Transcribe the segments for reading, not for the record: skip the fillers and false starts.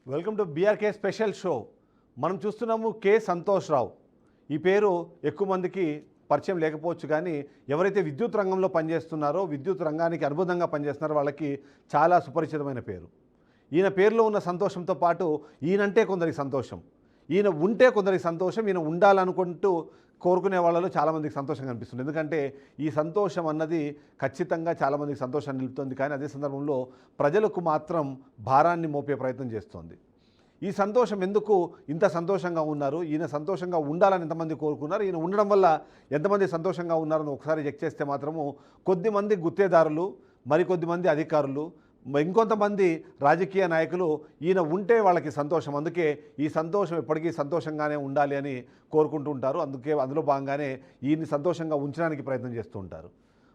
Welcome to BRK special show. మనం చూస్తున్నాము K Santosh రావు. ఈ పేరు ఎక్కువ మందికి పరిచయం లేకపోవచ్చు, కానీ ఎవరైతే విద్యుత్ రంగంలో పనిచేస్తున్నారో, విద్యుత్ రంగానికి అనుబంధంగా పనిచేస్తున్నారో వాళ్ళకి చాలా సుపరిచితమైన పేరు. ఈయన పేరులో ఉన్న సంతోషంతో పాటు ఈయనంటే కొందరికి సంతోషం, ఈయన ఉంటే కొందరికి సంతోషం, ఈయన ఉండాలనుకుంటూ కోరుకునే వాళ్ళలో చాలామందికి సంతోషంగా అనిపిస్తుంది. ఎందుకంటే ఈ సంతోషం అన్నది ఖచ్చితంగా చాలామందికి సంతోషాన్ని నిలుపుతుంది, కానీ అదే సందర్భంలో ప్రజలకు మాత్రం భారాన్ని మోపే ప్రయత్నం చేస్తోంది. ఈ సంతోషం ఎందుకు ఇంత సంతోషంగా ఉన్నారు, ఈయన సంతోషంగా ఉండాలని ఎంతమంది కోరుకున్నారు, ఈయన ఉండడం వల్ల ఎంతమంది సంతోషంగా ఉన్నారని ఒకసారి చెక్ చేస్తే మాత్రము కొద్దిమంది గుత్తేదారులు, మరికొద్దిమంది అధికారులు, ఇంకొంతమంది రాజకీయ నాయకులు ఈయన ఉంటే వాళ్ళకి సంతోషం, అందుకే ఈ సంతోషం ఎప్పటికీ సంతోషంగానే ఉండాలి అని కోరుకుంటూ ఉంటారు. అందులో భాగంగానే ఈయన్ని సంతోషంగా ఉంచడానికి ప్రయత్నం చేస్తూ ఉంటారు.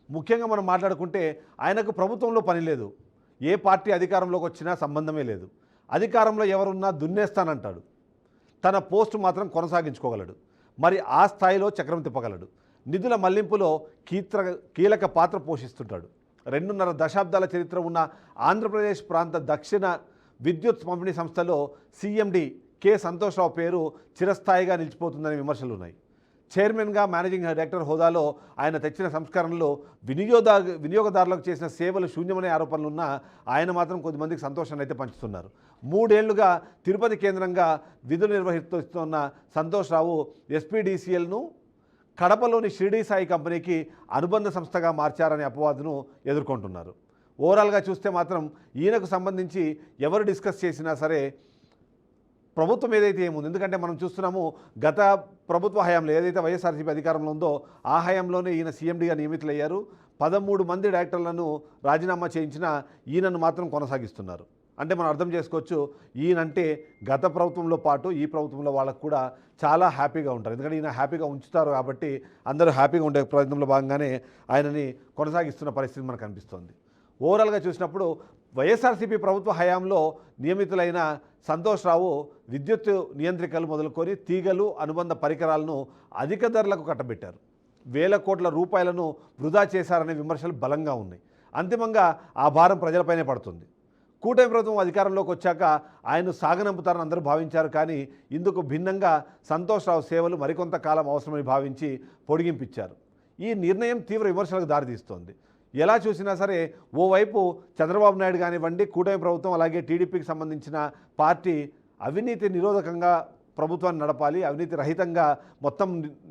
ముఖ్యంగా మనం మాట్లాడుకుంటే ఆయనకు ప్రభుత్వంలో పని లేదు, ఏ పార్టీ అధికారంలోకి వచ్చినా సంబంధమే లేదు. అధికారంలో ఎవరున్నా దున్నేస్తానంటాడు, తన పోస్టు మాత్రం కొనసాగించుకోగలడు, మరి ఆ స్థాయిలో చక్రం తిప్పగలడు. నిధుల మళ్లింపులో కీలక పాత్ర పోషిస్తుంటాడు. 2.5 దశాబ్దాల చరిత్ర ఉన్న ఆంధ్రప్రదేశ్ ప్రాంత దక్షిణ విద్యుత్ పంపిణీ సంస్థలో సీఎండి కె సంతోష్రావు పేరు చిరస్థాయిగా నిలిచిపోతుందనే విమర్శలు ఉన్నాయి. చైర్మన్గా, మేనేజింగ్ డైరెక్టర్ హోదాలో ఆయన తెచ్చిన సంస్కరణలు వినియోగదారులకు చేసిన సేవలు శూన్యమనే ఆరోపణలున్నా ఆయన మాత్రం కొద్దిమందికి సంతోషాన్ని అయితే పంచుతున్నారు. 3 ఏళ్లుగా తిరుపతి కేంద్రంగా విధులు నిర్వహిస్తున్న సంతోష్రావు ఎస్పీడీసీఎల్ను కడపలోని షిరిడీ సాయి కంపెనీకి అనుబంధ సంస్థగా మార్చారనే అపవాదును ఎదుర్కొంటున్నారు. ఓవరాల్గా చూస్తే మాత్రం ఈయనకు సంబంధించి ఎవరు డిస్కస్ చేసినా సరే ప్రభుత్వం ఏదైతే ఏముంది, ఎందుకంటే మనం చూస్తున్నాము గత ప్రభుత్వ హయాంలో ఏదైతే వైఎస్ఆర్సీపీ అధికారంలో ఉందో ఆ హయాంలోనే ఈయన సీఎండీగా నియమితులయ్యారు. 13 మంది డైరెక్టర్లను రాజీనామా చేయించిన ఈయనను మాత్రం కొనసాగిస్తున్నారు. అంటే మనం అర్థం చేసుకోవచ్చు, ఈయనంటే గత ప్రభుత్వంలో పాటు ఈ ప్రభుత్వంలో వాళ్ళకు కూడా చాలా హ్యాపీగా ఉంటారు. ఎందుకంటే ఈయన హ్యాపీగా ఉంచుతారు కాబట్టి అందరూ హ్యాపీగా ఉండే ప్రయత్నంలో భాగంగానే ఆయనని కొనసాగిస్తున్న పరిస్థితి మనకు కనిపిస్తోంది. ఓవరాల్గా చూసినప్పుడు వైఎస్ఆర్సీపీ ప్రభుత్వ హయాంలో నియమితులైన సంతోష్రావు విద్యుత్ నియంత్రికలు మొదలుకొని తీగలు, అనుబంధ పరికరాలను అధిక ధరలకు కట్టబెట్టారు. వేల కోట్ల రూపాయలను వృధా చేశారనే విమర్శలు బలంగా ఉన్నాయి. అంతిమంగా ఆ భారం ప్రజలపైనే పడుతుంది. కూటమి ప్రభుత్వం అధికారంలోకి వచ్చాక ఆయన సాగనంపుతారని అందరూ భావించారు, కానీ ఇందుకు భిన్నంగా సంతోష్రావు సేవలు మరికొంత కాలం అవసరమని భావించి పొడిగింపించారు. ఈ నిర్ణయం తీవ్ర విమర్శలకు దారితీస్తోంది. ఎలా చూసినా సరే ఓవైపు చంద్రబాబు నాయుడు కానివ్వండి, కూటమి ప్రభుత్వం అలాగే టీడీపీకి సంబంధించిన పార్టీ అవినీతి నిరోధకంగా ప్రభుత్వాన్ని నడపాలి, అవినీతి రహితంగా మొత్తం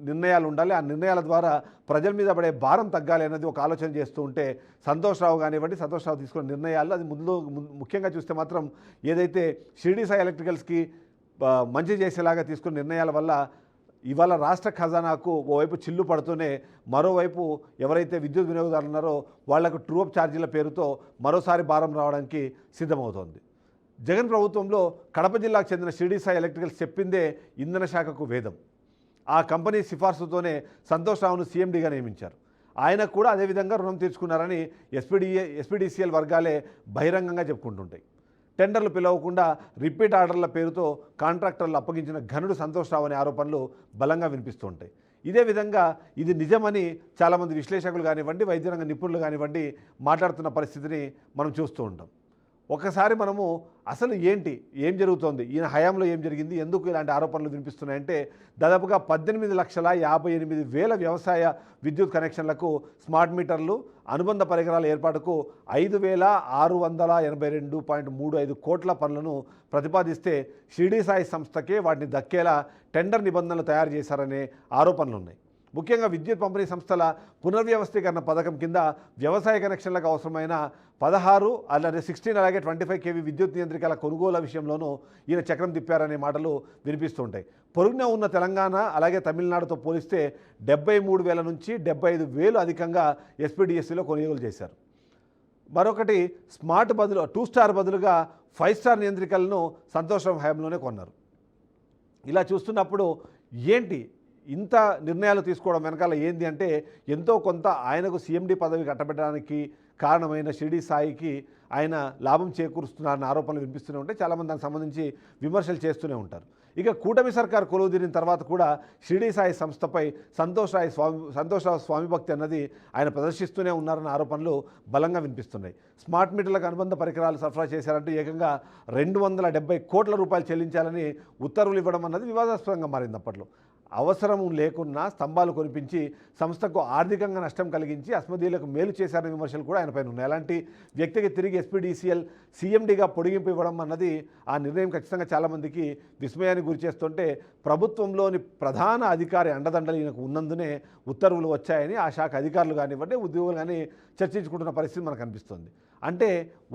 నిర్ణయాలు ఉండాలి, ఆ నిర్ణయాల ద్వారా ప్రజల మీద పడే భారం తగ్గాలి అన్నది ఒక ఆలోచన చేస్తూ ఉంటే సంతోష్రావు కానివ్వండి, సంతోష్రావు తీసుకున్న నిర్ణయాలు అది ముఖ్యంగా చూస్తే మాత్రం ఏదైతే షిరిడీ సాయి ఎలక్ట్రికల్స్కి మంచి చేసేలాగా తీసుకున్న నిర్ణయాల వల్ల ఇవాళ రాష్ట్ర ఖజానాకు ఓవైపు చిల్లు పడుతూనే మరోవైపు ఎవరైతే విద్యుత్ వినియోగదారులు ఉన్నారో వాళ్లకు ట్రూఅప్ ఛార్జీల పేరుతో మరోసారి భారం రావడానికి సిద్ధమవుతోంది. జగన్ ప్రభుత్వంలో కడప జిల్లాకు చెందిన షిరిడీ సాయి ఎలక్ట్రికల్స్ చెప్పిందే ఇంధన శాఖకు వేదం. ఆ కంపెనీ సిఫార్సుతోనే సంతోష్రావును సీఎండీగా నియమించారు. ఆయన కూడా అదేవిధంగా రుణం తీర్చుకున్నారని ఎస్పీడీసీఎల్ వర్గాలే బహిరంగంగా చెప్పుకుంటుంటాయి. టెండర్లు పిలవకుండా రిపీట్ ఆర్డర్ల పేరుతో కాంట్రాక్టర్లు అప్పగించిన ఘనుడు సంతోష్రావు అనే ఆరోపణలు బలంగా వినిపిస్తూ ఉంటాయి. ఇదే విధంగా ఇది నిజమని చాలామంది విశ్లేషకులు కానివ్వండి, వైద్యరంగ నిపుణులు కానివ్వండి మాట్లాడుతున్న పరిస్థితిని మనం చూస్తూ ఉంటాం. ఒకసారి మనము అసలు ఏం జరుగుతోంది, ఈయన హయాంలో ఏం జరిగింది, ఎందుకు ఇలాంటి ఆరోపణలు వినిపిస్తున్నాయంటే దాదాపుగా 18,58,000 వ్యవసాయ విద్యుత్ కనెక్షన్లకు స్మార్ట్ మీటర్లు, అనుబంధ పరికరాల ఏర్పాటుకు 5,682.35 కోట్ల పనులను ప్రతిపాదిస్తే షిరిడీ సాయి సంస్థకే వాటిని దక్కేలా టెండర్ నిబంధనలు తయారు చేశారనే ఆరోపణలు ఉన్నాయి. ముఖ్యంగా విద్యుత్ పంపిణీ సంస్థల పునర్వ్యవస్థీకరణ పథకం కింద వ్యవసాయ కనెక్షన్లకు అవసరమైన 16 అలాగే 16 అలాగే 25 kV విద్యుత్ నియంత్రికల కొనుగోలు విషయంలోనూ ఈయన చక్రం తిప్పారనే మాటలు వినిపిస్తుంటాయి. పొరుగున ఉన్న తెలంగాణ అలాగే తమిళనాడుతో పోలిస్తే 73,000 నుంచి 75,000 అధికంగా ఎస్పీడీఎస్సీలో కొనుగోలు చేశారు. మరొకటి స్మార్ట్ బదులు 2 స్టార్ బదులుగా 5 స్టార్ నియంత్రికలను సంతోషం హయాంలోనే కొన్నారు. ఇలా చూస్తున్నప్పుడు ఇంత నిర్ణయాలు తీసుకోవడం వెనకాల ఏంది అంటే ఎంతో కొంత ఆయనకు సీఎండీ పదవి కట్టబెట్టడానికి కారణమైన షిరిడి సాయికి ఆయన లాభం చేకూరుస్తున్నారన్న ఆరోపణలు వినిపిస్తూనే ఉంటాయి. చాలామంది దానికి సంబంధించి విమర్శలు చేస్తూనే ఉంటారు. ఇక కూటమి సర్కార్ కొలువుదీరిన తర్వాత కూడా షిరిడి సాయి సంస్థపై సంతోష్ రావు స్వామి భక్తి అన్నది ఆయన ప్రదర్శిస్తూనే ఉన్నారన్న ఆరోపణలు బలంగా వినిపిస్తున్నాయి. స్మార్ట్ మీటర్లకు అనుబంధ పరికరాలు సరఫరా చేశారంటూ ఏకంగా 270 కోట్ల రూపాయలు చెల్లించాలని ఉత్తర్వులు ఇవ్వడం అన్నది వివాదాస్పదంగా మారింది. అప్పట్లో అవసరం లేకున్నా స్తంభాలు కొనిపించి సంస్థకు ఆర్థికంగా నష్టం కలిగించి అస్మదీయులకు మేలు చేశారనే విమర్శలు కూడా ఆయన పైన ఉన్నాయి. అలాంటి వ్యక్తికి తిరిగి ఎస్పీడీసీఎల్ సీఎండీగా పొడిగింపు ఇవ్వడం అన్నది ఆ నిర్ణయం ఖచ్చితంగా చాలామందికి విస్మయానికి గురి చేస్తుంటే ప్రభుత్వంలోని ప్రధాన అధికారి అండదండలు ఈయనకు ఉన్నందునే ఉత్తర్వులు వచ్చాయని ఆ శాఖ అధికారులు కానివ్వండి ఉద్యోగులు కానీ చర్చించుకుంటున్న పరిస్థితి మనకు అనిపిస్తుంది. అంటే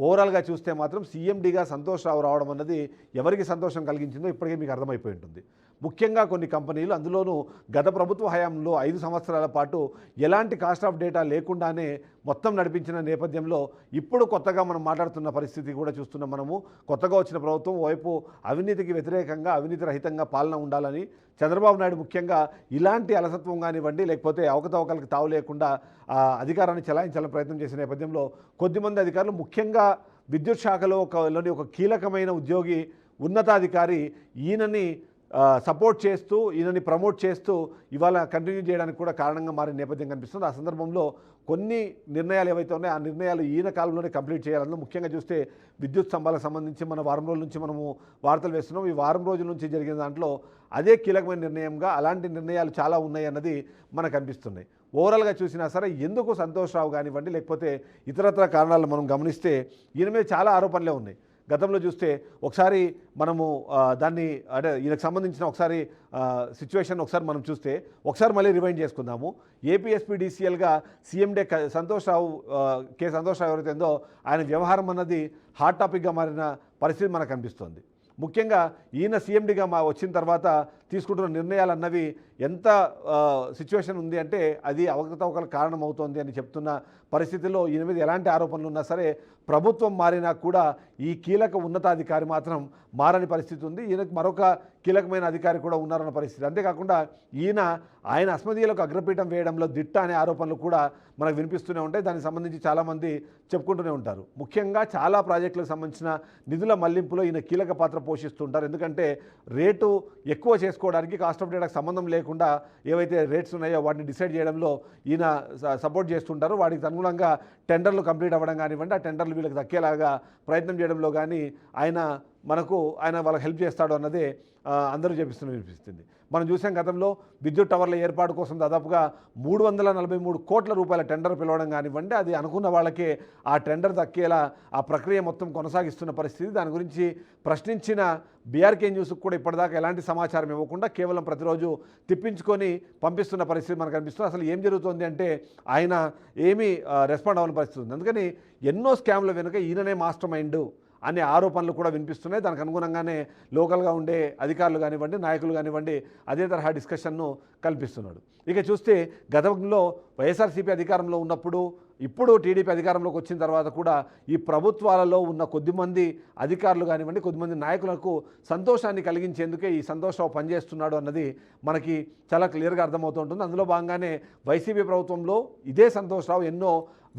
ఓవరాల్గా చూస్తే మాత్రం సీఎండీగా సంతోష్ రావు రావడం అన్నది ఎవరికి సంతోషం కలిగించిందో ఇప్పటికే మీకు అర్థమైపోయి ఉంటుంది. ముఖ్యంగా కొన్ని కంపెనీలు, అందులోనూ గత ప్రభుత్వ హయాంలో 5 సంవత్సరాల పాటు ఎలాంటి కాస్ట్ ఆఫ్ డేటా లేకుండానే మొత్తం నడిపించిన నేపథ్యంలో ఇప్పుడు కొత్తగా మనం మాట్లాడుతున్న పరిస్థితి కూడా చూస్తున్నాం. మనము కొత్తగా వచ్చిన ప్రభుత్వం వైపు అవినీతికి వ్యతిరేకంగా అవినీతి రహితంగా పాలన ఉండాలని చంద్రబాబు నాయుడు ముఖ్యంగా ఇలాంటి అలసత్వం కానివ్వండి లేకపోతే అవకతవకలకు తావు లేకుండా అధికారాన్ని చెలాయించాలని ప్రయత్నం చేసిన నేపథ్యంలో కొద్దిమంది అధికారులు ముఖ్యంగా విద్యుత్ శాఖలోని ఒక కీలకమైన ఉద్యోగి ఉన్నతాధికారి ఈయనని సపోర్ట్ చేస్తూ ఈయనని ప్రమోట్ చేస్తూ ఇవాళ కంటిన్యూ చేయడానికి కూడా కారణంగా మారిన నేపథ్యం కనిపిస్తుంది. ఆ సందర్భంలో కొన్ని నిర్ణయాలు ఏవైతే ఉన్నాయో ఆ నిర్ణయాలు ఈయన కాలంలోనే కంప్లీట్ చేయాలని ముఖ్యంగా చూస్తే విద్యుత్ స్తంభాలకు సంబంధించి మన వారం రోజుల నుంచి మనము వార్తలు వేస్తున్నాం. ఈ వారం రోజుల నుంచి జరిగిన దాంట్లో అదే కీలకమైన నిర్ణయంగా అలాంటి నిర్ణయాలు చాలా ఉన్నాయి అన్నది మనకు అనిపిస్తున్నాయి. ఓవరాల్గా చూసినా సరే ఎందుకు సంతోష్ రావు కానివ్వండి లేకపోతే ఇతరత్ర కారణాలు మనం గమనిస్తే ఈయన మీద చాలా ఆరోపణలే ఉన్నాయి. గతంలో చూస్తే ఒకసారి మనము దాన్ని అంటే ఈయనకు సంబంధించిన ఒకసారి సిచ్యువేషన్ ఒకసారి మనం చూస్తే ఒకసారి మళ్ళీ రివైండ్ చేసుకుందాము. ఏపీఎస్పీడీసీఎల్గా సీఎండే సంతోష్ రావు ఎవరైతే ఉందో ఆయన వ్యవహారం అన్నది హాట్ టాపిక్గా మారిన పరిస్థితి మనకు కనిపిస్తుంది. ముఖ్యంగా ఈయన సీఎండీగా వచ్చిన తర్వాత తీసుకుంటున్న నిర్ణయాలు అన్నవి ఎంత సిచ్యువేషన్ ఉంది అంటే అది అవకతవకల కారణం అవుతోంది అని చెప్తున్న పరిస్థితుల్లో ఈయన మీద ఎలాంటి ఆరోపణలు ఉన్నా సరే ప్రభుత్వం మారినా కూడా ఈ కీలక ఉన్నతాధికారి మాత్రం మారని పరిస్థితి ఉంది. ఈయనకు మరొక కీలకమైన అధికారి కూడా ఉన్నారన్న పరిస్థితి. అంతేకాకుండా ఆయన అస్మదీయులకు అగ్రపీఠం వేయడంలో దిట్ట అనే ఆరోపణలు కూడా మనకు వినిపిస్తూనే ఉంటాయి. దానికి సంబంధించి చాలామంది చెప్పుకుంటూనే ఉంటారు. ముఖ్యంగా చాలా ప్రాజెక్టులకు సంబంధించిన నిధుల మళ్లింపులో ఈయన కీలక పాత్ర పోషిస్తుంటారు. ఎందుకంటే రేటు ఎక్కువ చేసుకోవడానికి కాస్ట్ ఆఫ్ డేటాకు సంబంధం లేకుండా ఏవైతే రేట్స్ ఉన్నాయో వాటిని డిసైడ్ చేయడంలో ఈయన సపోర్ట్ చేస్తుంటారు. వాటికి అనుగుణంగా టెండర్లు కంప్లీట్ అవ్వడం కానివ్వండి, ఆ టెండర్లు వీళ్ళకి దక్కేలాగా ప్రయత్నం చేయడంలో కానీ ఆయన వాళ్ళకి హెల్ప్ చేస్తాడు అన్నదే అందరూ వినిపిస్తుంది. మనం చూసాం గతంలో విద్యుత్ టవర్ల ఏర్పాటు కోసం దాదాపుగా 343 కోట్ల రూపాయల టెండర్ పిలవడం కానివ్వండి, అది అనుకున్న వాళ్ళకే ఆ టెండర్ దక్కేలా ఆ ప్రక్రియ మొత్తం కొనసాగిస్తున్న పరిస్థితి. దాని గురించి ప్రశ్నించిన బీఆర్కే న్యూస్కి కూడా ఇప్పటిదాకా ఎలాంటి సమాచారం ఇవ్వకుండా కేవలం ప్రతిరోజు తిప్పించుకొని పంపిస్తున్న పరిస్థితి మనకు కనిపిస్తుంది. అసలు ఏం జరుగుతుంది అంటే ఆయన ఏమీ రెస్పాండ్ అవ్వని పరిస్థితి ఉంది. అందుకని ఎన్నో స్కామ్ల వెనుక ఈయననే మాస్టర్ మైండ్ అనే ఆరోపణలు కూడా వినిపిస్తున్నాయి. దానికి అనుగుణంగానే లోకల్గా ఉండే అధికారులు కానివ్వండి నాయకులు కానివ్వండి అదే తరహా డిస్కషన్ను కల్పిస్తున్నాడు. ఇక చూస్తే గతంలో వైఎస్ఆర్సీపీ అధికారంలో ఉన్నప్పుడు ఇప్పుడు టీడీపీ అధికారంలోకి వచ్చిన తర్వాత కూడా ఈ ప్రభుత్వాలలో ఉన్న కొద్దిమంది అధికారులు కానివ్వండి కొద్దిమంది నాయకులకు సంతోషాన్ని కలిగించేందుకే ఈ సంతోష్ రావు పనిచేస్తున్నాడు అన్నది మనకి చాలా క్లియర్గా అర్థమవుతుంటుంది. అందులో భాగంగానే వైసీపీ ప్రభుత్వంలో ఇదే సంతోష్ రావు ఎన్నో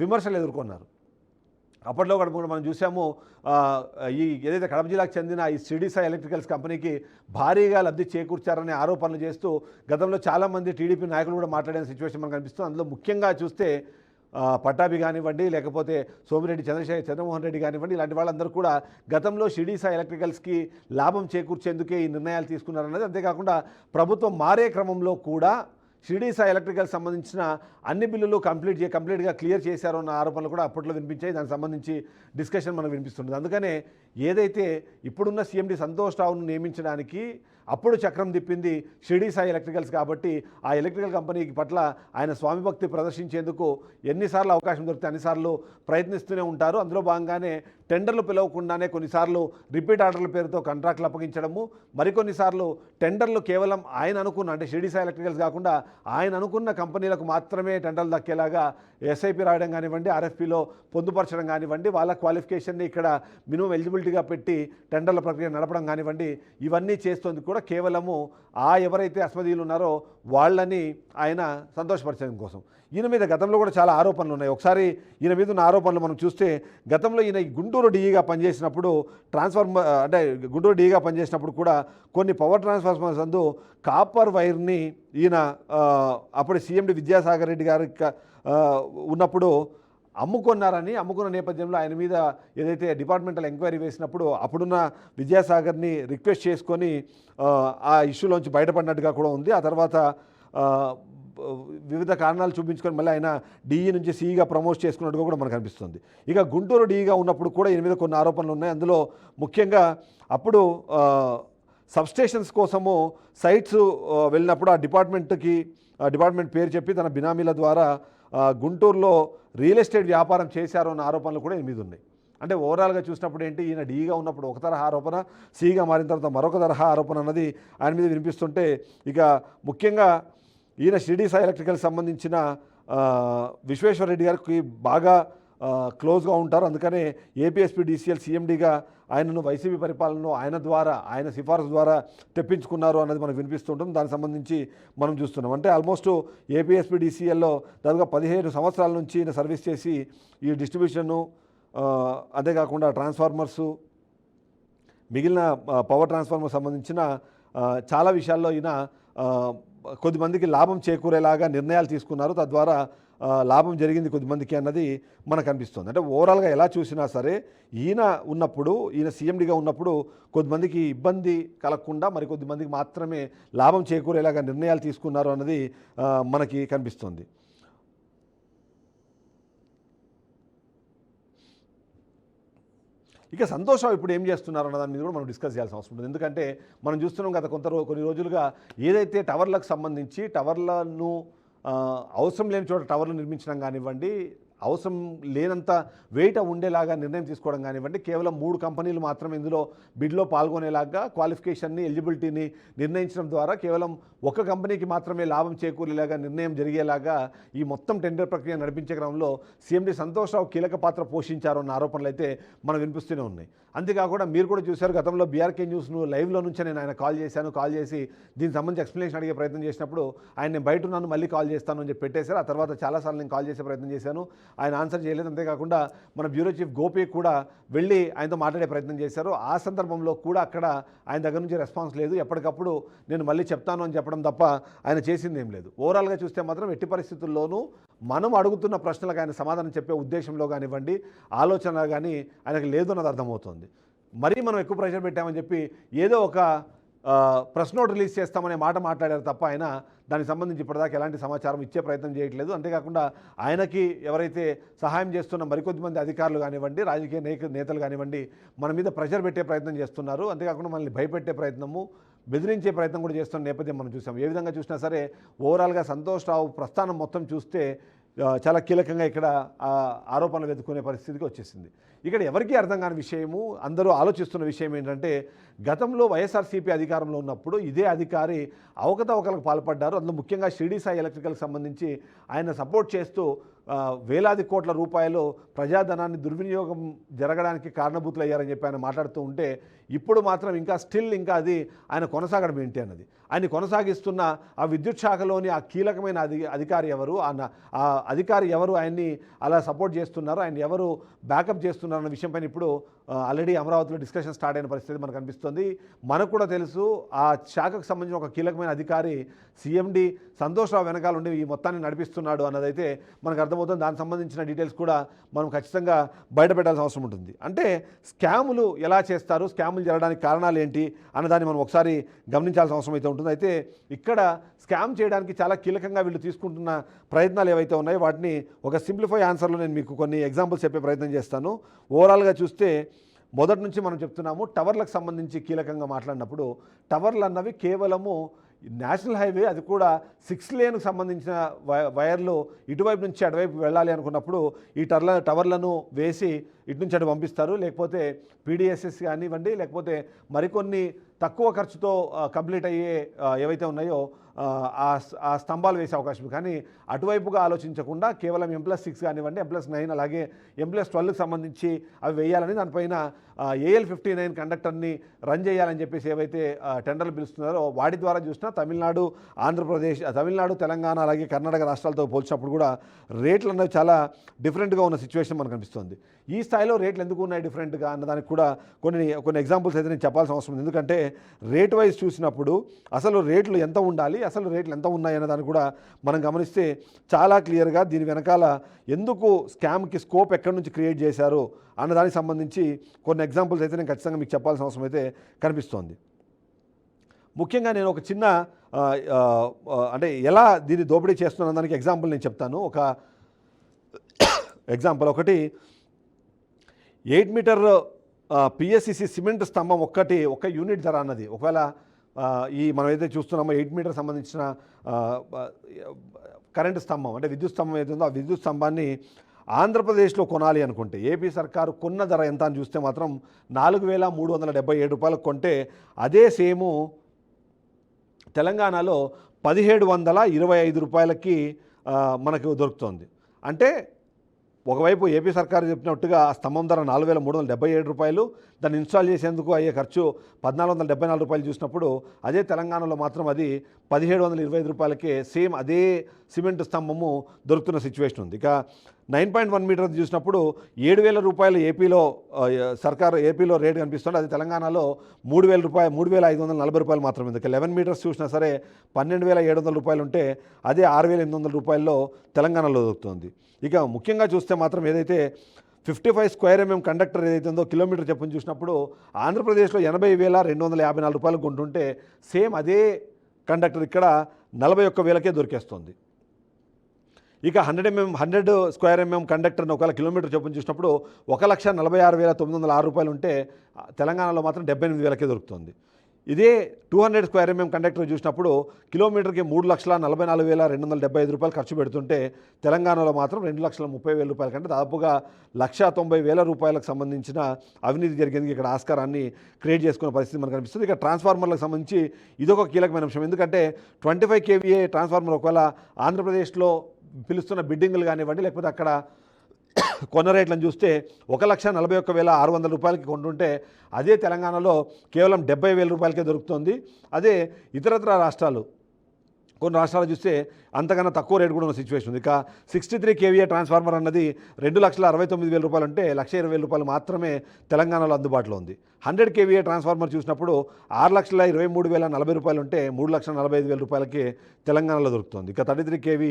విమర్శలు ఎదుర్కొన్నారు. అప్పట్లో కూడా మనం చూసాము ఈ ఏదైతే కడప జిల్లాకు చెందిన ఈ షిరిడి సాయి ఎలక్ట్రికల్స్ కంపెనీకి భారీగా లబ్ధి చేకూర్చారనే ఆరోపణలు చేస్తూ గతంలో చాలామంది టీడీపీ నాయకులు కూడా మాట్లాడిన సిచ్యువేషన్ మనకు కనిపిస్తుంది. అందులో ముఖ్యంగా చూస్తే పట్టాభి కానివ్వండి లేకపోతే సోమిరెడ్డి చంద్రమోహన్ రెడ్డి కానివ్వండి ఇలాంటి వాళ్ళందరూ కూడా గతంలో షిరిడి సాయి ఎలక్ట్రికల్స్కి లాభం చేకూర్చేందుకే ఈ నిర్ణయాలు తీసుకున్నారన్నది. అంతేకాకుండా ప్రభుత్వం మారే క్రమంలో కూడా షిరిడి సాయి ఎలక్ట్రికల్ సంబంధించిన అన్ని బిల్లులు కంప్లీట్గా క్లియర్ చేశారు అన్న ఆరోపణలు కూడా అప్పట్లో వినిపించాయి. దానికి సంబంధించి డిస్కషన్ మనకు వినిపిస్తుంది. అందుకనే ఏదైతే ఇప్పుడున్న సీఎండీ సంతోష్ రావును నియమించడానికి అప్పుడు చక్రం తిప్పింది షిరిడి సాయి ఎలక్ట్రికల్స్ కాబట్టి ఆ ఎలక్ట్రికల్ కంపెనీకి పట్ల ఆయన స్వామి భక్తి ప్రదర్శించేందుకు ఎన్నిసార్లు అవకాశం దొరికితే అన్నిసార్లు ప్రయత్నిస్తూనే ఉంటారు. అందులో భాగంగానే టెండర్లు పిలవకుండానే కొన్నిసార్లు రిపీట్ ఆర్డర్ల పేరుతో కాంట్రాక్టులు అప్పగించడము, మరికొన్నిసార్లు టెండర్లు కేవలం ఆయన అనుకున్న అంటే షిరిడి సాయి ఎలక్ట్రికల్స్ కాకుండా ఆయన అనుకున్న కంపెనీలకు మాత్రమే టెండర్లు దక్కేలాగా ఎస్ఐపి రాయడం కానివ్వండి, ఆర్ఎఫ్పిలో పొందుపరచడం కానివ్వండి, వాళ్ళ క్వాలిఫికేషన్ని ఇక్కడ మినిమం ఎలిజిబిలిటీ ఎలిజిబిలిటీగా పెట్టి టెండర్ల ప్రక్రియ నడపడం కానివ్వండి, ఇవన్నీ చేస్తుంది కూడా కేవలము ఎవరైతే అస్మదీయులు ఉన్నారో వాళ్ళని ఆయన సంతోషపరచడం కోసం. ఈయన మీద గతంలో కూడా చాలా ఆరోపణలు ఉన్నాయి. ఒకసారి ఈయన మీద ఉన్న ఆరోపణలు మనం చూస్తే, గతంలో ఈయన గుంటూరు డీఈగా పనిచేసినప్పుడు గుంటూరు డీఈగా పనిచేసినప్పుడు కూడా కొన్ని పవర్ ట్రాన్స్ఫార్మర్స్ అందు కాపర్ వైర్ని ఈయన అప్పుడు సీఎండి విద్యాసాగర్ రెడ్డి గారి ఉన్నప్పుడు అమ్ముకున్న నేపథ్యంలో ఆయన మీద ఏదైతే డిపార్ట్మెంటల్ ఎంక్వైరీ వేసినప్పుడు అప్పుడున్న విద్యాసాగర్ని రిక్వెస్ట్ చేసుకొని ఆ ఇష్యూలోంచి బయటపడినట్టుగా కూడా ఉంది. ఆ తర్వాత వివిధ కారణాలు చూపించుకొని మళ్ళీ ఆయన డీఈ నుంచి సీఈగా ప్రమోట్ చేసుకున్నట్టుగా కూడా మనకు అనిపిస్తుంది. ఇక గుంటూరు డీఈగా ఉన్నప్పుడు కూడా ఈయన మీద కొన్ని ఆరోపణలు ఉన్నాయి. అందులో ముఖ్యంగా అప్పుడు సబ్స్టేషన్స్ కోసము సైట్స్ వెళ్ళినప్పుడు ఆ డిపార్ట్మెంట్ పేరు చెప్పి తన బినామీల ద్వారా గుంటూరులో రియల్ ఎస్టేట్ వ్యాపారం చేశారు అన్న ఆరోపణలు కూడా ఈయన మీద ఉన్నాయి. అంటే ఓవరాల్గా చూసినప్పుడు ఏంటి, ఈయన డీగా ఉన్నప్పుడు ఒక తరహా ఆరోపణ, సీగా మారిన తర్వాత మరొక తరహా ఆరోపణ అన్నది ఆయన మీద వినిపిస్తుంటే, ఇక ముఖ్యంగా ఈయన షిరిడి సాయి ఎలక్ట్రికల్ సంబంధించిన విశ్వేశ్వరరెడ్డి గారికి బాగా క్లోజ్గా ఉంటారు. అందుకనే ఏపీఎస్పీడీసీఎల్ సీఎండీగా ఆయనను వైసీపీ పరిపాలనలో ఆయన సిఫారసు ద్వారా తెప్పించుకున్నారు అన్నది మనకు వినిపిస్తుంటుంది. దానికి సంబంధించి మనం చూస్తున్నాం. అంటే ఆల్మోస్ట్ ఏపీఎస్పీడీసీఎల్లో దాదాపుగా 15 సంవత్సరాల నుంచి ఈయన సర్వీస్ చేసి ఈ డిస్ట్రిబ్యూషను, అంతేకాకుండా ట్రాన్స్ఫార్మర్సు, మిగిలిన పవర్ ట్రాన్స్ఫార్మర్ సంబంధించిన చాలా విషయాల్లో ఈయన కొద్దిమందికి లాభం చేకూరేలాగా నిర్ణయాలు తీసుకున్నారు. తద్వారా లాభం జరిగింది కొద్దిమందికి అన్నది మనకు అనిపిస్తుంది. అంటే ఓవరాల్గా ఎలా చూసినా సరే ఈయన సీఎండీగా ఉన్నప్పుడు కొద్దిమందికి ఇబ్బంది కలగకుండా మరికొద్దిమందికి మాత్రమే లాభం చేకూరేలాగా నిర్ణయాలు తీసుకున్నారు అన్నది మనకి కనిపిస్తుంది. ఇక సంతోషరావు ఇప్పుడు ఏం చేస్తున్నారు అన్న దాని మీద కూడా మనం డిస్కస్ చేయాల్సిన అవసరం ఉంటుంది. ఎందుకంటే మనం చూస్తున్నాం గత కొన్ని రోజులుగా ఏదైతే టవర్లకు సంబంధించి టవర్లను అవసరం లేని చోట టవర్లు నిర్మించడం కానివ్వండి, అవసరం లేనంత వెయిట్ ఉండేలాగా నిర్ణయం తీసుకోవడం కానివ్వండి, కేవలం 3 కంపెనీలు మాత్రమే ఇందులో బిడ్లో పాల్గొనేలాగా క్వాలిఫికేషన్ని, ఎలిజిబిలిటీని నిర్ణయించడం ద్వారా కేవలం ఒక కంపెనీకి మాత్రమే లాభం చేకూరేలాగా నిర్ణయం జరిగేలాగా ఈ మొత్తం టెండర్ ప్రక్రియ నడిపించే క్రమంలో సీఎండీ సంతోష్రావు కీలక పాత్ర పోషించారు అన్న ఆరోపణలు అయితే మనం వినిపిస్తూనే ఉన్నాయి. అంతేకాకుండా మీరు కూడా చూశారు, గతంలో బీఆర్కే న్యూస్ను లైవ్లో నుంచే నేను ఆయన కాల్ చేసి దీనికి సంబంధించి ఎక్స్ప్లెనేషన్ అడిగే ప్రయత్నం చేసినప్పుడు ఆయన నేను బయట ఉన్నాను, మళ్ళీ కాల్ చేస్తాను అని చెప్పి పెట్టేశారు. ఆ తర్వాత చాలాసార్లు నేను కాల్ చేసే ప్రయత్నం చేశాను, ఆయన ఆన్సర్ చేయలేదు. అంతేకాకుండా మన బ్యూరో చీఫ్ గోపి కూడా వెళ్ళి ఆయనతో మాట్లాడే ప్రయత్నం చేశారు. ఆ సందర్భంలో కూడా అక్కడ ఆయన దగ్గర నుంచి రెస్పాన్స్ లేదు. ఎప్పటికప్పుడు నేను మళ్ళీ చెప్తాను అని చెప్పడం తప్ప ఆయన చేసింది ఏం లేదు. ఓవరాల్గా చూస్తే మాత్రం ఎట్టి పరిస్థితుల్లోనూ మనం అడుగుతున్న ప్రశ్నలకు ఆయన సమాధానం చెప్పే ఉద్దేశంలో కానివ్వండి, ఆలోచన కానీ ఆయనకు లేదు అన్నది అర్థమవుతుంది. మరీ మనం ఎక్కువ ప్రెషర్ పెట్టామని చెప్పి ఏదో ఒక ప్రెస్ నోట్ రిలీజ్ చేస్తామనే మాట మాట్లాడారు తప్ప ఆయన దానికి సంబంధించి ఇప్పటిదాకా ఎలాంటి సమాచారం ఇచ్చే ప్రయత్నం చేయట్లేదు. అంతేకాకుండా ఆయనకి ఎవరైతే సహాయం చేస్తున్న మరికొద్దిమంది అధికారులు కానివ్వండి, రాజకీయ నేతలు కానివ్వండి, మన మీద ప్రెషర్ పెట్టే ప్రయత్నం చేస్తున్నారు. అంతేకాకుండా మనల్ని భయపెట్టే ప్రయత్నము, బెదిరించే ప్రయత్నం కూడా చేస్తున్న నేపథ్యం మనం చూసాం. ఏ విధంగా చూసినా సరే ఓవరాల్గా సంతోష్రావు ప్రస్థానం మొత్తం చూస్తే చాలా కీలకంగా ఇక్కడ ఆరోపణలు వెతుక్కునే పరిస్థితికి వచ్చేసింది. ఇక్కడ ఎవరికీ అర్థం కాని విషయము, అందరూ ఆలోచిస్తున్న విషయం ఏంటంటే, గతంలో వైఎస్ఆర్సీపీ అధికారంలో ఉన్నప్పుడు ఇదే అధికారి అవకతవకలకు పాల్పడ్డారు. అందులో ముఖ్యంగా షిరిడి సాయి ఎలక్ట్రికల్కి సంబంధించి ఆయన సపోర్ట్ చేస్తూ వేలాది కోట్ల రూపాయలు ప్రజాధనాన్ని దుర్వినియోగం జరగడానికి కారణభూతులు అయ్యారని చెప్పి ఆయన మాట్లాడుతూ ఉంటే, ఇప్పుడు మాత్రం ఇంకా అది ఆయన కొనసాగడం ఏంటి అన్నది, ఆయన కొనసాగిస్తున్న ఆ విద్యుత్ శాఖలోని ఆ కీలకమైన అధికారి ఎవరు, ఆ అధికారి ఎవరు ఆయన్ని అలా సపోర్ట్ చేస్తున్నారు, ఆయన ఎవరు బ్యాకప్ చేస్తున్నారు అన్న విషయంపైన ఇప్పుడు ఆల్రెడీ అమరావతిలో డిస్కషన్ స్టార్ట్ అయిన పరిస్థితి మనకు అనిపిస్తుంది. మనకు కూడా తెలుసు, ఆ శాఖకు సంబంధించిన ఒక కీలకమైన అధికారి సీఎండీ సంతోష్రావు వెనకాల ఉండి ఈ మొత్తాన్ని నడిపిస్తున్నాడు అన్నదైతే మనకు అర్థమవుతుంది. దానికి సంబంధించిన డీటెయిల్స్ కూడా మనం ఖచ్చితంగా బయటపెట్టాల్సిన అవసరం ఉంటుంది. అంటే స్కాములు ఎలా చేస్తారు, స్కాములు జరగడానికి కారణాలు ఏంటి అన్నదాన్ని మనం ఒకసారి గమనించాల్సిన అవసరం అయితే ఉంటుంది. అయితే ఇక్కడ స్కామ్ చేయడానికి చాలా కీలకంగా వీళ్ళు తీసుకుంటున్న ప్రయత్నాలు ఏవైతే ఉన్నాయో వాటిని ఒక సింప్లిఫై ఆన్సర్లో నేను మీకు కొన్ని ఎగ్జాంపుల్స్ చెప్పే ప్రయత్నం చేస్తాను. ఓవరాల్గా చూస్తే మొదటి నుంచి మనం చెప్తున్నాము, టవర్లకు సంబంధించి కీలకంగా మాట్లాడినప్పుడు టవర్లు అన్నవి కేవలము నేషనల్ హైవే, అది కూడా 6 లేన్కు సంబంధించిన వైర్లు ఇటువైపు నుంచి అటువైపు వెళ్ళాలి అనుకున్నప్పుడు ఈ టవర్లను వేసి ఇటు నుంచి అటు పంపిస్తారు, లేకపోతే పీడిఎస్ఎస్ కానివ్వండి, లేకపోతే మరికొన్ని తక్కువ ఖర్చుతో కంప్లీట్ అయ్యే ఏవైతే ఉన్నాయో ఆ స్తంభాలు వేసే అవకాశం. కానీ అటువైపుగా ఆలోచించకుండా కేవలం M+6 కానివ్వండి, M+9 అలాగే M+12కి సంబంధించి అవి వేయాలని, దానిపైన AL59 కండక్టర్ని రన్ చేయాలని చెప్పేసి ఏవైతే టెండర్లు పిలుస్తున్నారో వాటి ద్వారా చూసినా తమిళనాడు, ఆంధ్రప్రదేశ్, తమిళనాడు, తెలంగాణ అలాగే కర్ణాటక రాష్ట్రాలతో పోల్చినప్పుడు కూడా రేట్లు అనేవి చాలా డిఫరెంట్గా ఉన్న సిచ్యువేషన్ మనకు కనిపిస్తుంది. ఈ స్థాయిలో రేట్లు ఎందుకు ఉన్నాయి డిఫరెంట్గా అన్నదానికి కూడా కొన్ని ఎగ్జాంపుల్స్ అయితే నేను చెప్పాల్సిన అవసరం ఉంది. ఎందుకంటే రేట్ వైజ్ చూసినప్పుడు అసలు రేట్లు ఎంత ఉండాలి, అసలు రేట్లు ఎంత ఉన్నాయి అన్నదాన్ని కూడా మనం గమనిస్తే చాలా క్లియర్గా దీని వెనకాల ఎందుకు స్కామ్కి స్కోప్ ఎక్కడి నుంచి క్రియేట్ చేశారు అన్నదానికి సంబంధించి కొన్ని ఎగ్జాంపుల్స్ అయితే నేను ఖచ్చితంగా మీకు చెప్పాల్సిన అవసరం అయితే కనిపిస్తోంది. ముఖ్యంగా నేను ఒక చిన్న అంటే ఎలా దీన్ని దోపిడీ చేస్తున్న దానికి ఎగ్జాంపుల్ నేను చెప్తాను. ఒక ఎగ్జాంపుల్ ఒకటి 8 మీటర్ PSCC సిమెంట్ స్తంభం ఒక యూనిట్ ధర అన్నది ఒకవేళ ఈ మనం ఏదైతే చూస్తున్నామో 8 మీటర్ సంబంధించిన కరెంటు స్తంభం అంటే విద్యుత్ స్తంభం ఏదైతే ఉందో ఆ విద్యుత్ స్తంభాన్ని ఆంధ్రప్రదేశ్లో కొనాలి అనుకుంటే ఏపీ సర్కారు కొన్న ధర ఎంత అని చూస్తే మాత్రం 4,377 రూపాయలకు కొంటే అదే సేము తెలంగాణలో 1,725 రూపాయలకి మనకు దొరుకుతుంది. అంటే ఒకవైపు ఏపీ సర్కారు చెప్పినట్టుగా ఆ స్తంభం ధర 4,377 రూపాయలు, దాన్ని ఇన్స్టాల్ చేసేందుకు అయ్యే ఖర్చు 1,474 రూపాయలు చూసినప్పుడు అదే తెలంగాణలో మాత్రం అది 1,725 రూపాయలకే సేమ్ అదే సిమెంట్ స్తంభము దొరుకుతున్న సిచ్యువేషన్ ఉంది. ఇక 9.1 మీటర్ చూసినప్పుడు 7,000 రూపాయలు ఏపీలో రేటు కనిపిస్తుంది, అది తెలంగాణలో 3,540 రూపాయలు మాత్రమే. ఇక 11 మీటర్స్ చూసినా సరే 12,700 రూపాయలు ఉంటే అదే 6,800 రూపాయల్లో తెలంగాణలో దొరుకుతుంది. ఇక ముఖ్యంగా చూస్తే మాత్రం ఏదైతే 55 స్క్వేర్ mm కండక్టర్ ఏదైతే ఉందో కిలోమీటర్ చెప్పుని చూసినప్పుడు ఆంధ్రప్రదేశ్లో 80,254 రూపాయలు కొంటుంటే సేమ్ అదే కండక్టర్ ఇక్కడ 41,000కే దొరికేస్తుంది. ఇక 100 స్క్వేర్ mm కండక్టర్ని ఒకవేళ కిలోమీటర్ చొప్పున చూసినప్పుడు 1,46,906 రూపాయలు ఉంటే తెలంగాణలో మాత్రం 78,000కే దొరుకుతుంది. ఇదే 200 స్క్వేర్ mm కండక్టర్ చూసినప్పుడు కిలోమీటర్కి 3,44,275 రూపాయలు ఖర్చు పెడుతుంటే తెలంగాణలో మాత్రం 2,30,000 రూపాయల కంటే దాదాపుగా 1,90,000 రూపాయలకు సంబంధించిన అవినీతి జరిగింది. ఇక్కడ ఆస్కారాన్ని క్రియేట్ చేసుకునే పరిస్థితి మనకు కనిపిస్తుంది. ఇక ట్రాన్స్ఫార్మర్లకు సంబంధించి ఇదొక కీలకమైన అంశం. ఎందుకంటే 25 kVA ట్రాన్స్ఫార్మర్ ఒకవేళ ఆంధ్రప్రదేశ్లో పిలుస్తున్న బిడ్డింగ్లు కానివ్వండి, లేకపోతే అక్కడ కొన్న రేట్లను చూస్తే 1,41,600 రూపాయలకి కొంటుంటే అదే తెలంగాణలో కేవలం 70,000 రూపాయలకే దొరుకుతుంది. అదే ఇతరత్ర రాష్ట్రాలు కొన్ని రాష్ట్రాలు చూస్తే అంతకన్నా తక్కువ రేటు కూడా ఉన్న సిచ్యువేషన్ ఉంది. ఇక 63 kVA ట్రాన్స్ఫార్మర్ అన్నది 2,69,000 రూపాయలు ఉంటే 1,20,000 రూపాయలు మాత్రమే తెలంగాణలో అందుబాటులో ఉంది. 100 kVA ట్రాన్స్ఫార్మర్ చూసినప్పుడు 6,23,040 రూపాయలు ఉంటే 3,45,000 రూపాయలకి తెలంగాణలో దొరుకుతుంది. ఇక 33 kV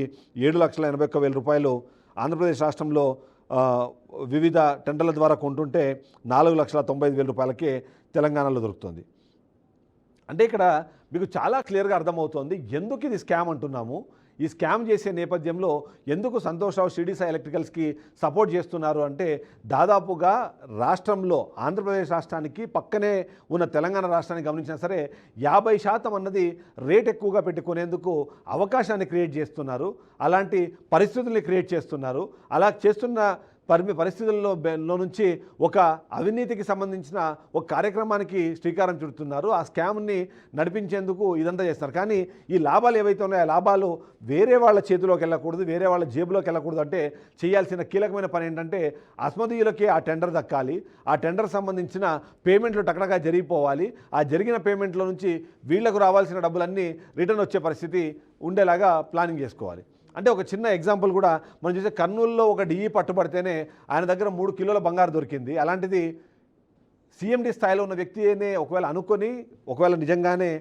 7,81,000 రూపాయలు ఆంధ్రప్రదేశ్ రాష్ట్రంలో వివిధ టెండర్ల ద్వారా కొంటుంటే 4,95,000 రూపాయలకే తెలంగాణలో దొరుకుతుంది. అంటే ఇక్కడ మీకు చాలా క్లియర్గా అర్థమవుతోంది ఎందుకు ఇది స్కామ్ అంటున్నాము. ఈ స్కామ్ చేసే నేపథ్యంలో ఎందుకు సంతోష్ రావు షిరిడి సాయి ఎలక్ట్రికల్స్కి సపోర్ట్ చేస్తున్నారు అంటే దాదాపుగా రాష్ట్రంలో ఆంధ్రప్రదేశ్ రాష్ట్రానికి పక్కనే ఉన్న తెలంగాణ రాష్ట్రాన్ని గమనించినా సరే 50% అన్నది రేట్ ఎక్కువగా పెట్టుకునేందుకు అవకాశాన్ని క్రియేట్ చేస్తున్నారు, అలాంటి పరిస్థితుల్ని క్రియేట్ చేస్తున్నారు. అలా చేస్తున్న పరిస్థితుల్లో నుంచి ఒక అవినీతికి సంబంధించిన ఒక కార్యక్రమానికి శ్రీకారం చుడుతున్నారు. ఆ స్కామ్ని నడిపించేందుకు ఇదంతా చేస్తారు. కానీ ఈ లాభాలు ఏవైతే ఉన్నాయో ఆ లాభాలు వేరే వాళ్ళ చేతిలోకి వెళ్ళకూడదు, వేరే వాళ్ళ జేబులోకి వెళ్ళకూడదు. అంటే చేయాల్సిన కీలకమైన పని ఏంటంటే అస్మదీయులకే ఆ టెండర్ దక్కాలి, ఆ టెండర్ సంబంధించిన పేమెంట్లు టకటగా జరిగిపోవాలి. ఆ జరిగిన పేమెంట్లో నుంచి వీళ్లకు రావాల్సిన డబ్బులన్నీ రిటర్న్ వచ్చే పరిస్థితి ఉండేలాగా ప్లానింగ్ చేసుకోవాలి. అంటే ఒక చిన్న ఎగ్జాంపుల్ కూడా మనం చూసే కర్నూలులో ఒక డిఈ పట్టుబడితేనే ఆయన దగ్గర 3 కిలోల బంగారు దొరికింది. అలాంటిది సిఎండి స్థాయిలో ఉన్న వ్యక్తినే ఒకవేళ అనుకొని ఒకవేళ నిజంగానే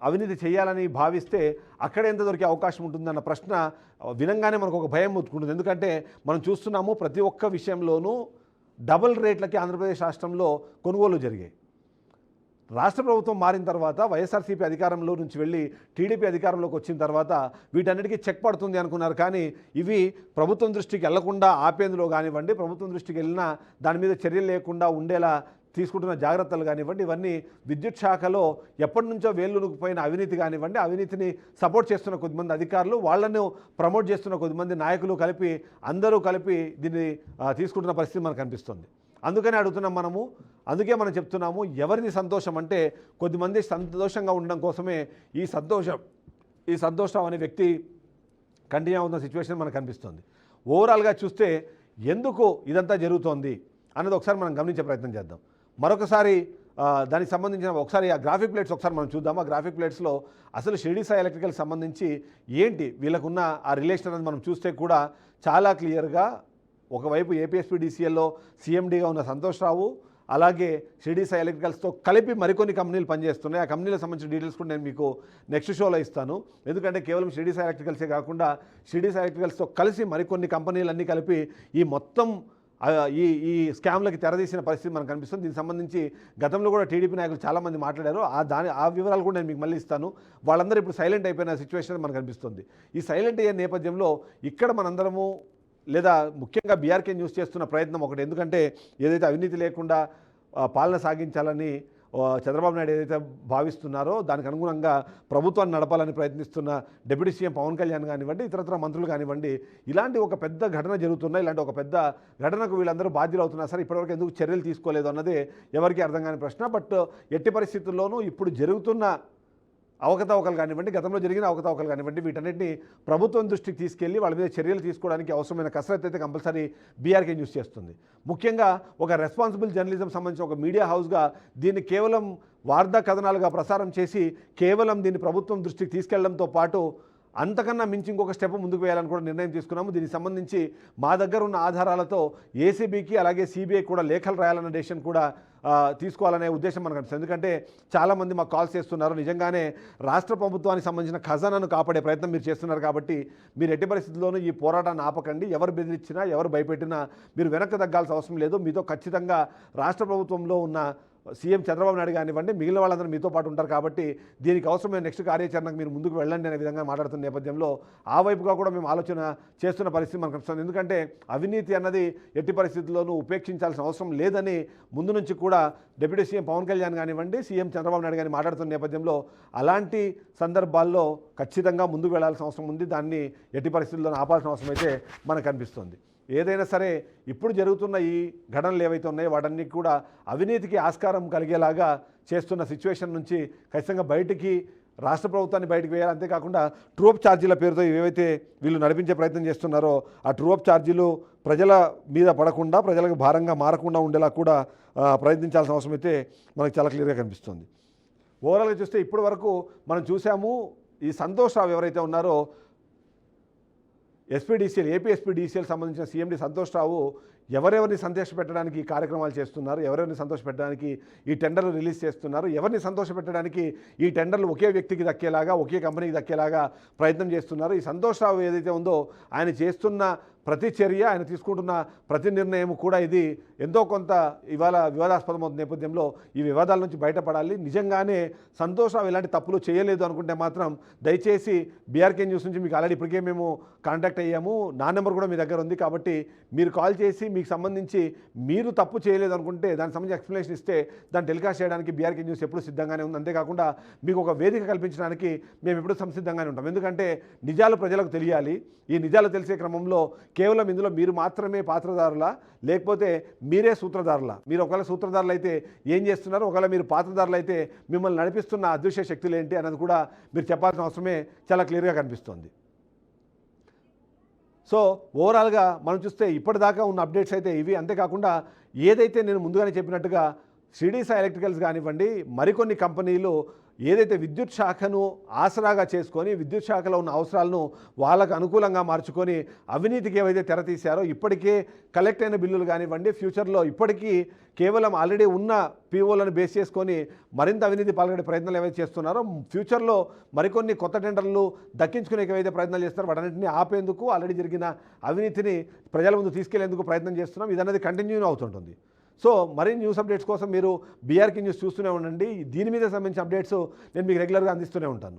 అవినీతి చేయాలని భావిస్తే అక్కడ ఎంత దొరికే అవకాశం ఉంటుందన్న ప్రశ్న వినంగానే మనకు ఒక భయం ముట్టుకుంటుంది. ఎందుకంటే మనం చూస్తున్నాము ప్రతి ఒక్క విషయంలోనూ డబుల్ రేట్లకి ఆంధ్రప్రదేశ్ రాష్ట్రంలో కొనుగోలు జరిగాయి. రాష్ట్ర ప్రభుత్వం మారిన తర్వాత వైఎస్ఆర్సీపీ అధికారంలో నుంచి వెళ్ళి టీడీపీ అధికారంలోకి వచ్చిన తర్వాత వీటన్నిటికీ చెక్ పడుతుంది అనుకున్నారు. కానీ ఇవి ప్రభుత్వం దృష్టికి వెళ్లకుండా ఆపేందులో కానివ్వండి, ప్రభుత్వం దృష్టికి వెళ్ళినా దాని మీద చర్యలు లేకుండా ఉండేలా తీసుకుంటున్న జాగ్రత్తలు కానివ్వండి, ఇవన్నీ విద్యుత్ శాఖలో ఎప్పటి నుంచో వేళ్ళునుకుపోయిన అవినీతి కానివ్వండి, అవినీతిని సపోర్ట్ చేస్తున్న కొద్దిమంది అధికారులు, వాళ్ళను ప్రమోట్ చేస్తున్న కొద్దిమంది నాయకులు కలిపి అందరూ కలిపి దీన్ని తీసుకుంటున్న పరిస్థితి మనకు కనిపిస్తుంది. అందుకనే అడుగుతున్నాం మనము, అందుకే మనం చెప్తున్నాము, ఎవరిది సంతోషం అంటే కొద్దిమంది సంతోషంగా ఉండడం కోసమే ఈ సంతోషం అనే వ్యక్తి కంటిన్యూ అవుతున్న సిచ్యువేషన్ మనకు కనిపిస్తుంది. ఓవరాల్గా చూస్తే ఎందుకు ఇదంతా జరుగుతోంది అన్నది ఒకసారి మనం గమనించే ప్రయత్నం చేద్దాం. మరొకసారి దానికి సంబంధించిన ఒకసారి ఆ గ్రాఫిక్ ప్లేట్స్ ఒకసారి మనం చూద్దాం. ఆ గ్రాఫిక్ ప్లేట్స్లో అసలు షిరిడి సాయి ఎలక్ట్రికల్కి సంబంధించి ఏంటి వీళ్ళకున్న ఆ రిలేషన్ అనేది మనం చూస్తే కూడా చాలా క్లియర్గా ఒకవైపు ఏపీఎస్పీడీసీఎల్లో సీఎండీగా ఉన్న సంతోష్ రావు, అలాగే షిరిడి సాయి ఎలక్ట్రికల్స్తో కలిపి మరికొన్ని కంపెనీలు పనిచేస్తున్నాయి. ఆ కంపెనీలకు సంబంధించిన డీటెయిల్స్ కూడా నేను మీకు నెక్స్ట్ షోలో ఇస్తాను. ఎందుకంటే కేవలం షిరిడి సాయి ఎలక్ట్రికల్సే కాకుండా షిరిడి సాయి ఎలక్ట్రికల్స్తో కలిసి మరికొన్ని కంపెనీలన్నీ కలిపి ఈ మొత్తం ఈ స్కామ్లకి తెరదీసిన పరిస్థితి మనకు కనిపిస్తుంది. దీనికి సంబంధించి గతంలో కూడా టీడీపీ నాయకులు చాలామంది మాట్లాడారు. ఆ వివరాలు కూడా నేను మీకు మళ్ళీ ఇస్తాను. వాళ్ళందరూ ఇప్పుడు సైలెంట్ అయిపోయిన సిచ్యువేషన్ మనకు కనిపిస్తుంది. ఈ సైలెంట్ అయ్యే నేపథ్యంలో ఇక్కడ మనందరము లేదా ముఖ్యంగా బీఆర్కే న్యూస్ చేస్తున్న ప్రయత్నం ఒకటి, ఎందుకంటే ఏదైతే అవినీతి లేకుండా పాలన సాగించాలని చంద్రబాబు నాయుడు ఏదైతే భావిస్తున్నారో దానికి అనుగుణంగా ప్రభుత్వాన్ని నడపాలని ప్రయత్నిస్తున్న డిప్యూటీ సీఎం పవన్ కళ్యాణ్ కానివ్వండి, ఇతరత్ర మంత్రులు కానివ్వండి, ఇలాంటి ఒక పెద్ద ఘటన జరుగుతున్నా, ఇలాంటి ఒక పెద్ద ఘటనకు వీళ్ళందరూ బాధ్యులు అవుతున్నా సరే ఇప్పటివరకు ఎందుకు చర్యలు తీసుకోలేదు అన్నదే ఎవరికీ అర్థం కాని ప్రశ్న. బట్ ఎట్టి పరిస్థితుల్లోనూ ఇప్పుడు జరుగుతున్న అవకతవకలు కానివ్వండి, గతంలో జరిగిన అవకతవకలు కానివ్వండి, వీటన్నిటిని ప్రభుత్వం దృష్టికి తీసుకెళ్లి వాళ్ళ మీద చర్యలు తీసుకోవడానికి అవసరమైన కసరత్తు అయితే కంపల్సరీ బీఆర్కే న్యూస్ చేస్తుంది. ముఖ్యంగా ఒక రెస్పాన్సిబుల్ జర్నలిజం సంబంధించిన ఒక మీడియా హౌస్గా దీన్ని కేవలం వార్తా కథనాలుగా ప్రసారం చేసి కేవలం దీన్ని ప్రభుత్వం దృష్టికి తీసుకెళ్లడంతో పాటు అంతకన్నా మించి ఇంకొక స్టెప్ ముందుకు వేయాలని కూడా నిర్ణయం తీసుకున్నాము. దీనికి సంబంధించి మా దగ్గర ఉన్న ఆధారాలతో ఏసీబీకి అలాగే సిబిఐ కూడా లేఖలు రాయాలన్న డెసిషన్ కూడా తీసుకోవాలనే ఉద్దేశం మనకు అనిపిస్తుంది. ఎందుకంటే చాలామంది మాకు కాల్స్ చేస్తున్నారు, నిజంగానే రాష్ట్ర ప్రభుత్వానికి సంబంధించిన ఖజానాను కాపాడే ప్రయత్నం మీరు చేస్తున్నారు కాబట్టి మీరు ఎట్టి పరిస్థితుల్లోనూ ఈ పోరాటాన్ని ఆపకండి. ఎవరు బెదిరించినా ఎవరు భయపెట్టినా మీరు వెనక్కి తగ్గాల్సిన అవసరం లేదు. మీతో ఖచ్చితంగా రాష్ట్ర ప్రభుత్వంలో ఉన్న సీఎం చంద్రబాబు నాయుడు కానివ్వండి, మిగిలిన వాళ్ళందరూ మీతో పాటు ఉంటారు కాబట్టి దీనికి అవసరమైన నెక్స్ట్ కార్యాచరణకు మీరు ముందుకు వెళ్ళండి అనే విధంగా మాట్లాడుతున్న నేపథ్యంలో ఆ వైపుగా కూడా మేము ఆలోచన చేస్తున్న పరిస్థితి మనకు వస్తుంది. ఎందుకంటే అవినీతి అన్నది ఎట్టి పరిస్థితుల్లోనూ ఉపేక్షించాల్సిన అవసరం లేదని ముందు నుంచి కూడా డిప్యూటీ సీఎం పవన్ కళ్యాణ్ కానివ్వండి, సీఎం చంద్రబాబు నాయుడు కానీ మాట్లాడుతున్న నేపథ్యంలో అలాంటి సందర్భాల్లో ఖచ్చితంగా ముందుకు వెళ్లాల్సిన అవసరం ఉంది. దాన్ని ఎట్టి పరిస్థితుల్లోనూ ఆపాల్సిన అవసరం అయితే మనకు కనిపిస్తుంది. ఏదైనా సరే ఇప్పుడు జరుగుతున్న ఈ ఘటనలు ఏవైతే ఉన్నాయో వాటన్నీ కూడా అవినీతికి ఆస్కారం కలిగేలాగా చేస్తున్న సిచ్యువేషన్ నుంచి ఖచ్చితంగా బయటికి రాష్ట్ర ప్రభుత్వాన్ని బయటకు వేయాలి. అంతేకాకుండా ట్రూఅప్ ఛార్జీల పేరుతో ఏవైతే వీళ్ళు నడిపించే ప్రయత్నం చేస్తున్నారో ఆ ట్రూఅప్ ఛార్జీలు ప్రజల మీద పడకుండా, ప్రజలకు భారంగా మారకుండా ఉండేలా కూడా ప్రయత్నించాల్సిన అవసరం అయితే మనకు చాలా క్లియర్గా కనిపిస్తుంది. ఓవరాల్గా చూస్తే ఇప్పటి వరకు మనం చూసాము, ఈ సంతోష్ రావు ఎవరైతే ఉన్నారో ఏపీ ఎస్పీడీసీఎల్ సంబంధించిన సీఎండీ సంతోష్ రావు ఎవరెవరిని సంతోషపెట్టడానికి ఈ కార్యక్రమాలు చేస్తున్నారు, ఎవరెవరిని సంతోషపెట్టడానికి ఈ టెండర్లు రిలీజ్ చేస్తున్నారు, ఎవరిని సంతోషపెట్టడానికి ఈ టెండర్లు ఒకే వ్యక్తికి దక్కేలాగా, ఒకే కంపెనీకి దక్కేలాగా ప్రయత్నం చేస్తున్నారు. ఈ సంతోష్ రావు ఏదైతే ఉందో ఆయన చేస్తున్న ప్రతి చర్య, ఆయన తీసుకుంటున్న ప్రతి నిర్ణయం కూడా ఇది ఎంతో కొంత ఇవాళ వివాదాస్పదమవుతున్న నేపథ్యంలో ఈ వివాదాల నుంచి బయటపడాలి. నిజంగానే సంతోష్ రావు ఇలాంటి తప్పులు చేయలేదు అనుకుంటే మాత్రం దయచేసి బీఆర్కే న్యూస్ నుంచి మీకు ఆల్రెడీ ఇప్పటికే మేము కాంటాక్ట్ అయ్యాము, నా నెంబర్ కూడా మీ దగ్గర ఉంది కాబట్టి మీరు కాల్ చేసి మీకు సంబంధించి మీరు తప్పు చేయలేదు అనుకుంటే దానికి సంబంధించి ఎక్స్ప్లెనేషన్ ఇస్తే దాన్ని టెలికాస్ట్ చేయడానికి బీఆర్కే న్యూస్ ఎప్పుడు సిద్ధంగానే ఉంది. అంతేకాకుండా మీకు ఒక వేదిక కల్పించడానికి మేము ఎప్పుడు సంసిద్ధంగానే ఉంటాం. ఎందుకంటే నిజాలు ప్రజలకు తెలియాలి. ఈ నిజాలు తెలిసే క్రమంలో కేవలం ఇందులో మీరు మాత్రమే పాత్రదారులా, లేకపోతే మీరే సూత్రధారులా? మీరు ఒకవేళ సూత్రధారులు అయితే ఏం చేస్తున్నారు, ఒకవేళ మీరు పాత్రధారులు అయితే మిమ్మల్ని నడిపిస్తున్న అదృశ్య శక్తులు ఏంటి అన్నది కూడా మీరు చెప్పాల్సిన అవసరమే చాలా క్లియర్గా కనిపిస్తుంది. సో ఓవరాల్గా మనం చూస్తే ఇప్పటిదాకా ఉన్న అప్డేట్స్ అయితే ఇవి. అంతేకాకుండా ఏదైతే నేను ముందుగానే చెప్పినట్టుగా షిరిడి సాయి ఎలక్ట్రికల్స్ కానివ్వండి, మరికొన్ని కంపెనీలు ఏదైతే విద్యుత్ శాఖను ఆసరాగా చేసుకొని విద్యుత్ శాఖలో ఉన్న అవసరాలను వాళ్ళకు అనుకూలంగా మార్చుకొని అవినీతికి ఏవైతే తెరతీశారో, ఇప్పటికే కలెక్ట్ అయిన బిల్లులు కానివ్వండి, ఫ్యూచర్లో ఇప్పటికీ కేవలం ఆల్రెడీ ఉన్న పీఓలను బేస్ చేసుకొని మరింత అవినీతి పాల్గొనే ప్రయత్నాలు ఏవైతే చేస్తున్నారో, ఫ్యూచర్లో మరికొన్ని కొత్త టెండర్లు దక్కించుకునే ఏవైతే ప్రయత్నాలు చేస్తారో వాటన్నింటినీ ఆపేందుకు, ఆల్రెడీ జరిగిన అవినీతిని ప్రజల ముందు తీసుకెళ్లేందుకు ప్రయత్నం చేస్తున్నాం. ఇదన్నది కంటిన్యూ అవుతుంటుంది. సో మరిన్ని న్యూస్ అప్డేట్స్ కోసం మీరు బీఆర్కే న్యూస్ చూస్తూనే ఉండండి. దీని మీద సంబంధించిన అప్డేట్స్ నేను మీకు రెగ్యులర్గా అందిస్తూనే ఉంటాను.